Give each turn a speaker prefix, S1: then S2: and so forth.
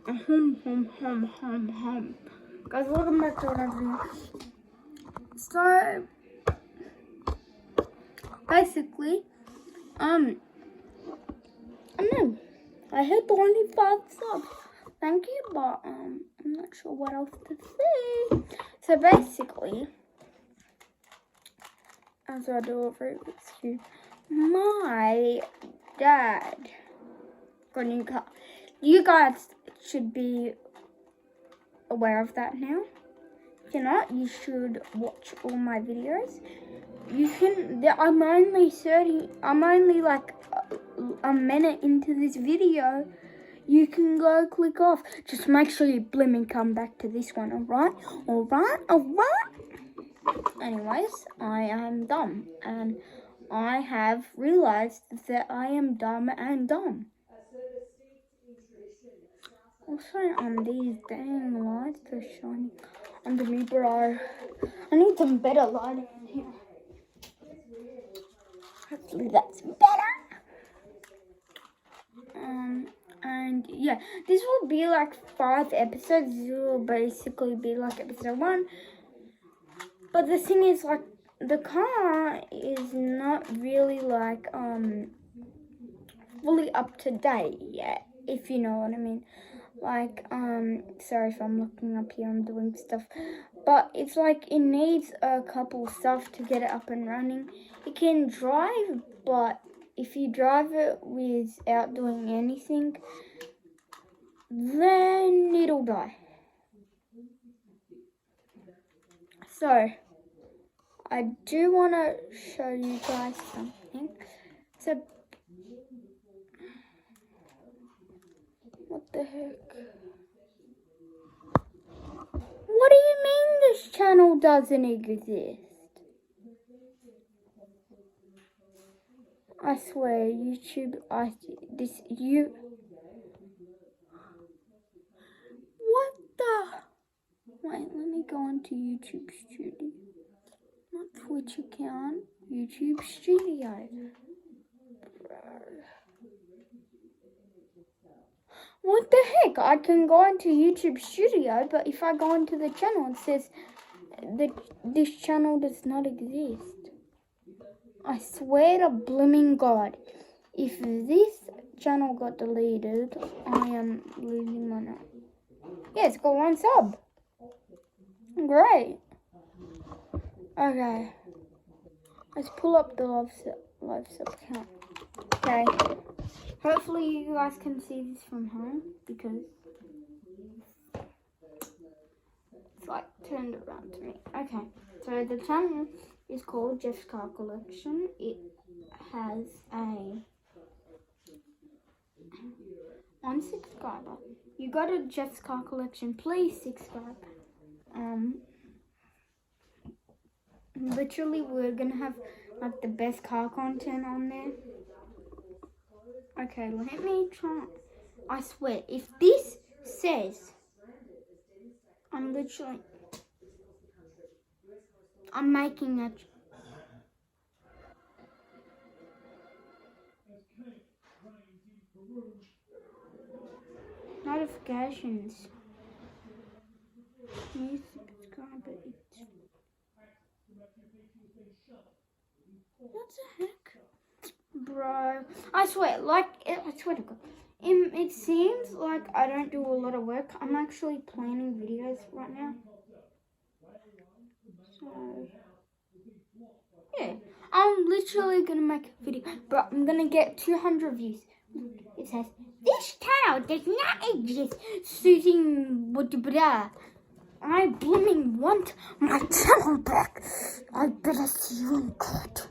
S1: hum. Guys, welcome back to another video. So, basically, I know I hit 25 subs. Thank you, but I'm not sure what else to say. So basically, as I do a very quick scoop, my dad got a new car. You guys should be aware of that now. If you're not, you should watch all my videos. You can. I'm only like a minute into this video. You can go click off. Just make sure you blimmin' come back to this one, alright? Anyways, I am dumb. And I have realized that I am dumb and dumb. Also, these dang lights are shining under me, bro. I need some better lighting in here. Hopefully that's better. And yeah, this will be like 5 episodes. This will basically be like episode 1. But the thing is, like, the car is not really like fully up to date yet, if you know what I mean. Like, sorry if I'm looking up here, I'm doing stuff. But it's like, it needs a couple stuff to get it up and running. It can drive, but if you drive it without doing anything, then it'll die. So, I do want to show you guys something. So, what the heck? What do you mean this channel doesn't exist? I swear, YouTube, what the? Wait, let me go into YouTube Studio. Not Twitch account, YouTube Studio. What the heck? I can go into YouTube Studio, but if I go into the channel, it says that this channel does not exist. I swear to blimmin' God, if this channel got deleted, I am losing my name. Yeah, it's got 1 sub. Great. Okay. Let's pull up the live sub count. Okay. Hopefully you guys can see this from home because it's like turned around to me. Okay. So the channel is called Jeff's Car Collection. It has a 1 subscriber. You go to Jeff's Car Collection, please subscribe. Literally, we're gonna have like the best car content on there. Okay, let me try. I swear, if this says, I'm making a notifications. New subscriber. What the heck? Bro, I swear, I swear to God. It seems like I don't do a lot of work. I'm actually planning videos right now. So, yeah. I'm literally gonna make a video, but I'm gonna get 200 views. It says, this channel does not exist. Susan, I blooming want my channel back. I better see you in court.